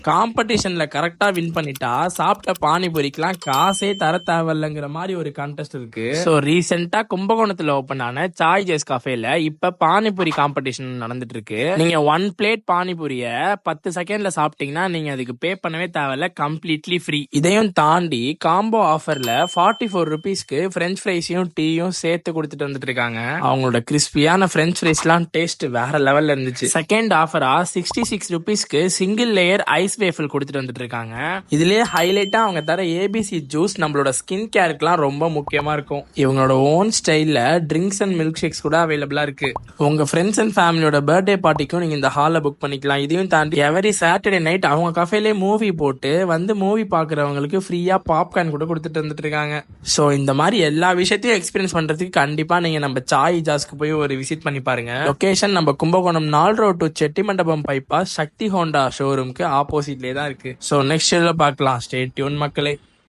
காம்படிஷன்ல கரெக்டா வின் பண்ணிட்டா சாப்பிட்ட பானிபூரிக்கெல்லாம் காசே தர தேவையில்லைங்கிற மாதிரி ஒரு கான்டெஸ்ட் இருக்கு. ஸோ ரீசெண்டா கும்பகோணத்துல ஓபன் ஆன சாய் ஜேஸ் கஃபேல இப்ப பானிபூரி காம்படிஷன் நடந்துட்டு இருக்கு. நீங்க 1 பிளேட் பானிபூரிய 10 செகண்ட்ல சாப்பிட்டீங்கன்னா நீங்க அதுக்கு பே பண்ணவே தேவையில்ல, கம்ப்ளீட்லி ஃப்ரீ. இதையும் தாண்டி காம்போ ஆஃபர்ல 44 ருபீஸ்க்கு பிரெஞ்ச் ஃப்ரைஸையும் டீயும் சேர்த்து கொடுத்துட்டு வந்துட்டு இருக்காங்க. அவங்களோட கிறிஸ்பியான பிரெஞ்ச் ஃப்ரைஸ்லாம் டேஸ்ட் வேற லெவல்ல இருந்துச்சு. செகண்ட் ஆஃபரா 66 ருபீஸ்க்கு சிங்கிள் லேயர் ஐஸ் வேஃபில் கொடுத்துட்டு வந்துட்டு இருக்காங்க. இதுலயே ஹைலைட்டா அவங்க தர ஏபிசி ஜூஸ் நம்மளோட ஸ்கின் கேருக்குலாம் ரொம்ப முக்கியமா இருக்கும். இவங்களோட ஓன் ஸ்டைல்ல ட்ரிங்க்ஸ் அண்ட் மில்க் ஷேக்ஸ் கூட அவைலபிளா இருக்கு. உங்க ஃப்ரெண்ட்ஸ் அண்ட் ஃபேமிலியோட பர்த்டே பார்ட்டிக்கும் நீங்க இந்த ஹாலை புக் பண்ணிக்கலாம். இதையும் தாண்டி எவரி சாட்டர்டே நைட் அவங்க கஃபேலே மூவி போட்டு வந்து மூவி பாக்குறவங்களுக்கு ஃப்ரீயா பாப்கார்ன் கூட கொடுத்துட்டு வந்துட்டு இருக்காங்க. ஸோ இந்த மாதிரி எல்லா விஷயத்தையும் எக்ஸ்பீரியன்ஸ் பண்றதுக்கு கண்டிப்பா நீங்க நம்ம சாய் ஜாஸ்க்கு போய் ஒரு விசிட் பண்ணி பாருங்க. லொகேஷன் நம்ம கும்பகோணம் 4 ரோட் டு செட்டி மண்டபம் பைபாஸ் சக்தி ஹோண்டா ஷோரூம்க்கு ஆப்போசிட்லேயே தான் இருக்கு. ஸோ நெக்ஸ்ட் பார்க்கலாம். ஸ்டே டியூன் மக்களே.